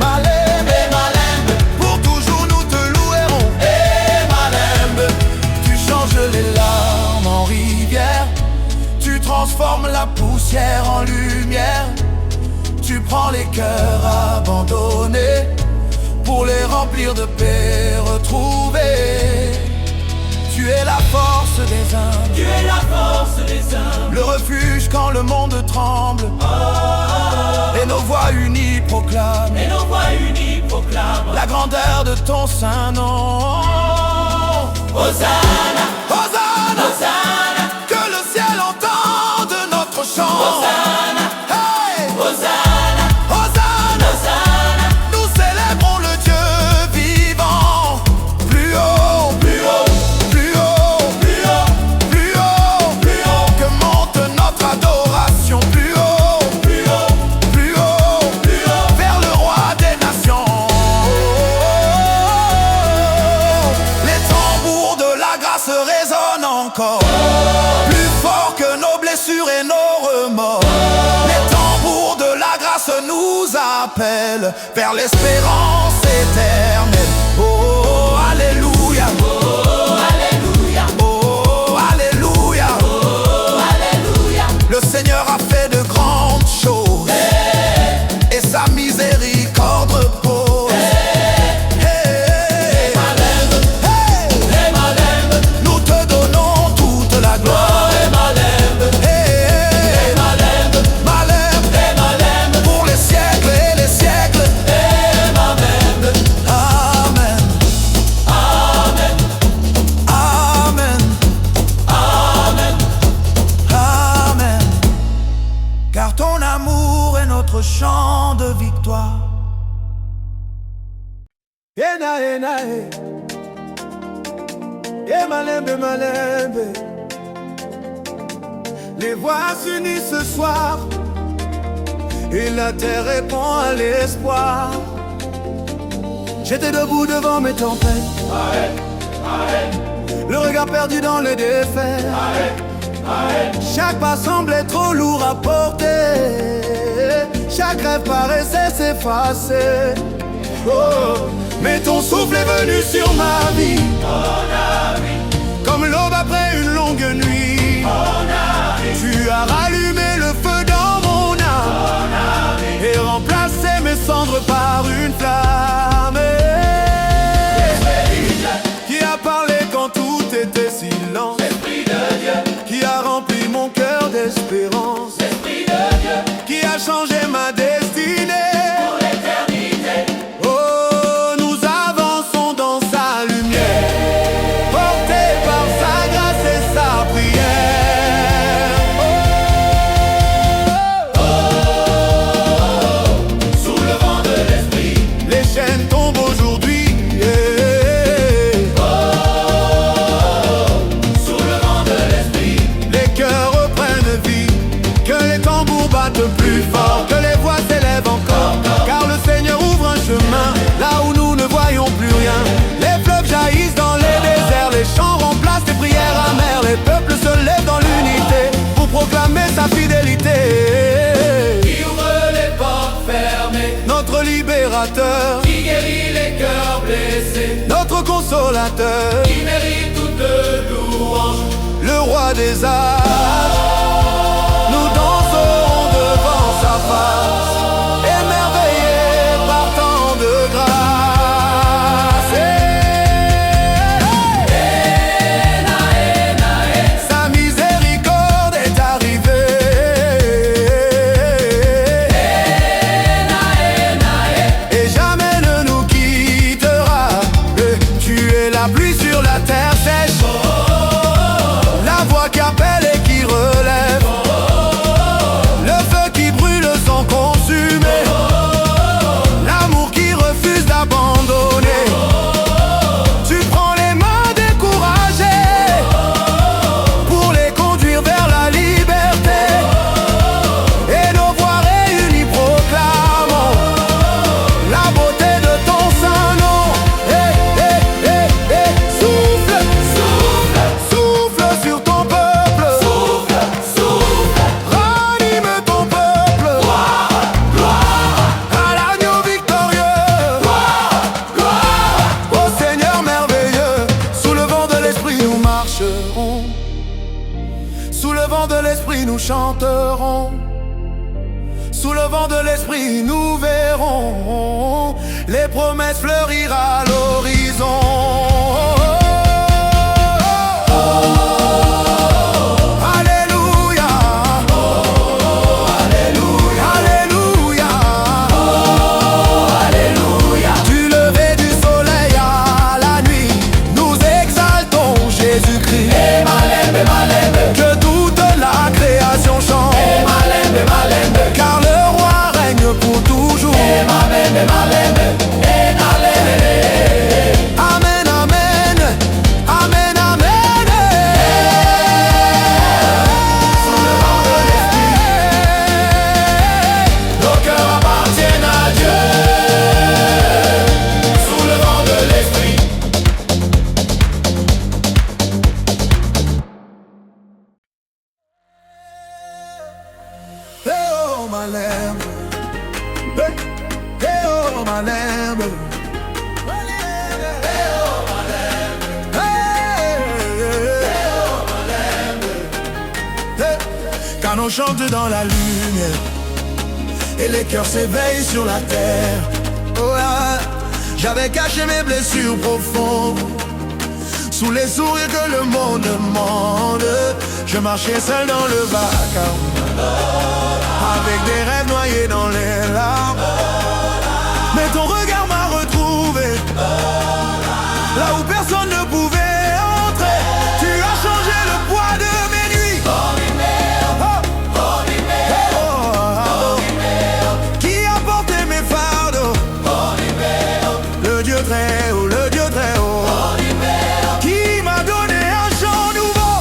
Malembe, pour toujours nous te louerons. Tu changes les larmes en rivière, tu transformes la poussière en lumière. Tu prends les cœurs abandonnés pour les remplir de paix retrouvée. Tu es la force des humbles, tu es la force des humbles. le refuge quand le monde tremble. Et nos voix unies proclament Et nos voix unies proclament la grandeur de ton saint nom. Hosanna, Hosanna, Hosanna, que le ciel entende notre chant. Hosanna, Hey! Hosanna, Hosanna, Hosanna. nous célébrons le Dieu vivant. Plus haut, Plus haut, plus haut, plus haut, plus haut, plus haut, que monte notre adoration. Plus haut, plus haut, plus haut, plus haut. vers le roi des nations. Les tambours de la grâce résonnent encore, plus fort que nos blessures et nos remords. Les tambours de la grâce nous appellent vers l'espérance éternelle. Oh, alléluia, Oh, Alléluia, oh, alléluia. oh, Alléluia. Le Seigneur a fait de grandes choses, et sa miséricorde repose. Hey, hey, nous te donnons toute la gloire. Hey, Malem, pour les siècles et les siècles. Amen, amen, amen. Car ton amour est notre chant de victoire. Ena, ena, malembe. Les voix s'unissent ce soir, et la terre répond à l'espoir. J'étais debout devant mes tempêtes, le regard perdu dans les défaites. Chaque pas semblait trop lourd à porter, chaque rêve paraissait s'effacer. Oh, mais ton souffle est venu sur ma vie, comme l'aube après une longue nuit. Tu as rallumé le feu dans mon âme et remplacé mes cendres par une flamme. blessés, notre consolateur, qui mérite toute louange. le roi des âges. Nous danserons devant sa face, émerveillés par tant de grâce. Sa miséricorde est arrivée, et jamais ne nous quittera. Tu es la pluie sur la terre sèche, la voix qui appelle et qui relève, le feu qui brûle sans consumer, l'amour qui refuse d'abandonner. Tu prends les mains découragées pour les conduire vers la liberté, et nos voix réunies proclamons la beauté de ton saint nom. Souffle, souffle, souffle sur ton peuple, Souffle, souffle, ranime ton peuple, à l'agneau victorieux, au Seigneur merveilleux. Sous le vent de l'esprit nous marcherons, sous le vent de l'esprit nous chanterons, sous le vent de l'esprit nous verrons les promesses fleurir à l'horizon. Alléluia, Alléluia, Alléluia. du lever du soleil à la nuit, nous exaltons Jésus-Christ. Que toute la création chante, car le roi règne pour toujours. Amen, amen, amen, amen. Sous le vent de l'esprit, nos cœurs appartiennent à Dieu. Sous le vent de l'esprit. Hey oh my lamb, hey oh my lamb, car on chante dans la lumière et les cœurs s'éveillent sur la terre. Oh, ah, j'avais caché mes blessures profondes sous les sourires que le monde demande. Je marchais seul dans le vacarme, avec des rêves noyés dans les larmes. Mais ton regard m'a retrouvé, là où personne ne pouvait entrer. Tu as changé le poids de mes nuits. Qui a porté mes fardeaux? Le Dieu très haut, le Dieu très haut, qui m'a donné un chant nouveau.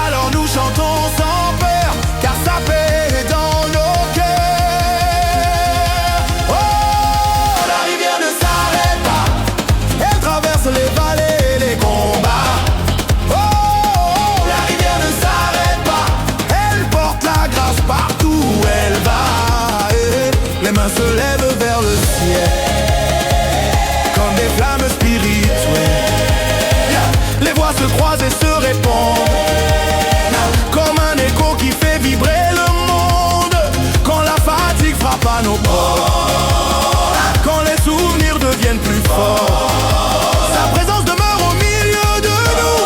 Alors nous chantons sans peur, car sa paix est dans nos cœurs. Oh, la rivière ne s'arrête pas, elle traverse les vallées et les combats. Oh, la rivière ne s'arrête pas, elle porte la grâce partout où elle va. Les mains se lèvent vers le ciel, comme des flammes spirituelles. Les voix se croisent et se répondent, comme un écho qui fait vibrer le monde. Quand la fatigue frappe à nos portes, quand les souvenirs deviennent plus forts, sa présence demeure au milieu de nous,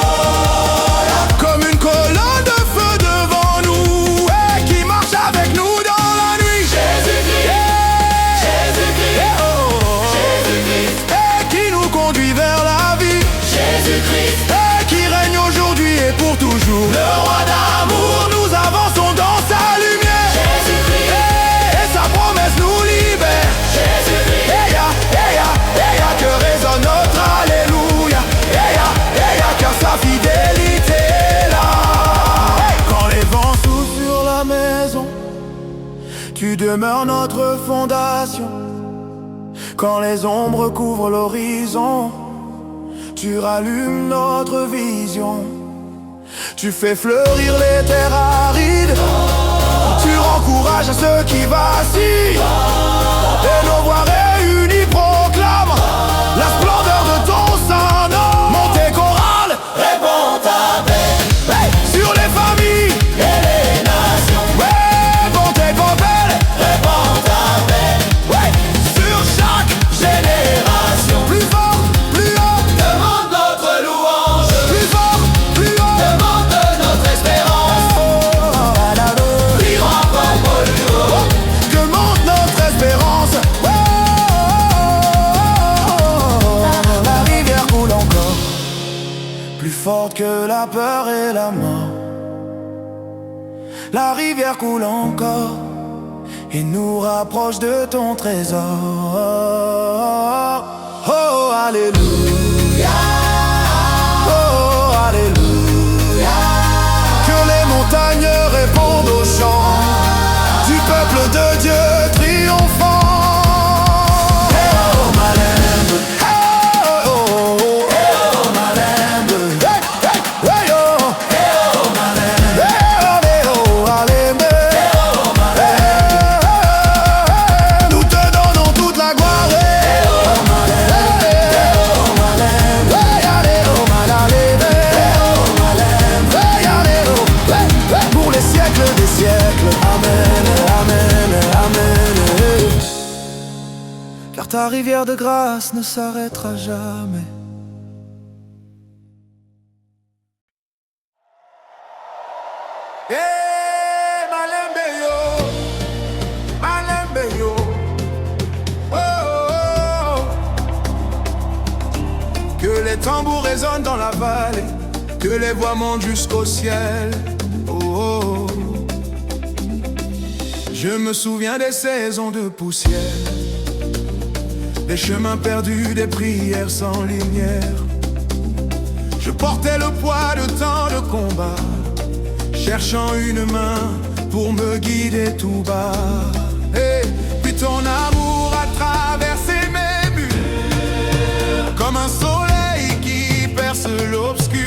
comme une colonne de feu devant nous, et qui marche avec nous dans la nuit. Et qui nous conduit vers la vie. Et qui règne aujourd'hui et pour toujours. Le roi d'amour, nous avançons dans sa lumière. Et sa promesse nous libère. Que résonne notre alléluia. Car sa fidélité est là. Quand les vents soufflent sur la maison, tu demeures notre fondation. Quand les ombres couvrent l'horizon, tu rallumes notre vision. Tu fais fleurir les terres arides, tu rends courage à ceux qui vacillent. Et nos voix réunies proclament la splendeur de ton Saint-Nom. Montez chorale, Réponds ta paix hey, sur les familles et les nations. ouais, montez belle, Réponds ta paix ouais, sur chaque génération. plus fort, plus haut, Demande notre louange, plus fort, plus haut. demande notre espérance. Vivre encore pour lui. Que monte notre espérance. La rivière coule encore, plus forte que la peur et la mort. La rivière coule encore et nous rapproche de ton trésor. Oh, alléluia. Oh, alléluia. Que les montagnes répondent aux chants du peuple de Dieu triomphant. Eh oh, Malembe. Eh oh, oh, oh, Malembe. Hey, hey, hey, oh. Eh oh, Malembe. Eh oh, Malembe. Eh, nous te donnons toute la gloire. Eh oh, Malembe. Eh oh, Malembe. Eh, allez, oh, Malembe. Eh oh, Malembe. Eh, allez, oh. Eh, eh, pour les siècles des siècles. Amen, amen, amen. Car ta rivière de grâce ne s'arrêtera jamais. Hey, Malembe yo, Malembe yo. Oh, oh, oh. Que les tambours résonnent dans la vallée, que les voix montent jusqu'au ciel. Oh, oh. Je me souviens des saisons de poussière, des chemins perdus, des prières sans lumière. Je portais le poids de tant de combats, cherchant une main pour me guider tout bas. Et puis ton amour a traversé mes murs, comme un soleil qui perce l'obscur.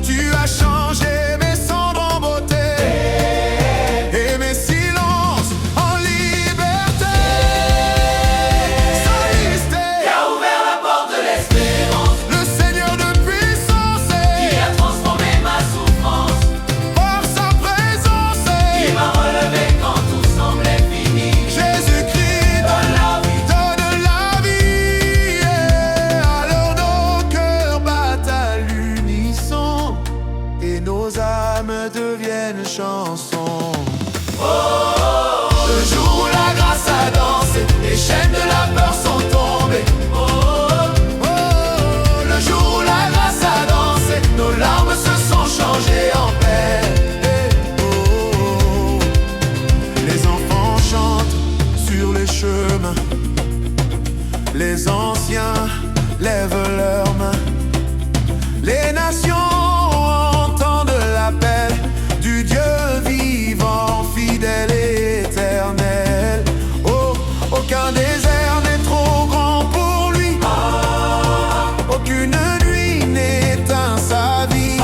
Tu as changé mes cendres en beauté et mes silences en liberté. Qui a ouvert la porte de l'espérance, Le Seigneur de puissance qui a transformé ma souffrance, par sa présence qui m'a relevé quand tout semblait fini. Jésus-Christ Donne la vie, donne la vie. Alors nos cœurs battent à l'unisson et nos âmes deviennent chansons. le jour où la grâce a dansé, les chaînes de la peur sont tombées. Oh, Le jour où la grâce a dansé, nos larmes se sont changées en paix. oh. Les enfants chantent sur les chemins, les anciens lèvent leurs mains. Les nations entendent l'appel du Dieu vivant, fidèle et éternel. Oh, aucun désert n'est trop grand pour lui, aucune nuit n'éteint sa vie.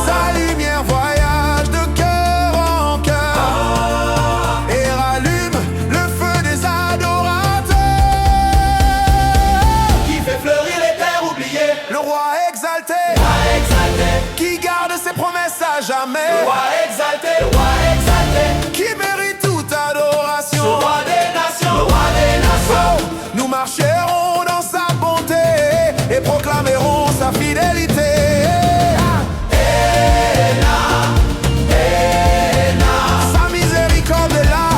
Sa lumière voyage de cœur en cœur et rallume le feu des adorateurs. Qui fait fleurir les terres oubliées, Le roi exalté, roi exalté, qui garde ses promesses à jamais, roi exalté, roi exalté, qui mérite toute adoration. le roi des nations, le roi des nations. Oh, nous marcherons dans sa bonté et proclamerons sa fidélité. Sa miséricorde est là.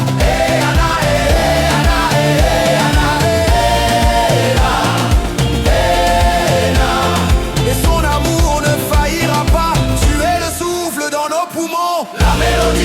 Et son amour ne faillira pas. Tu es le souffle dans nos poumons. La mélodie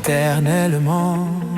éternellement.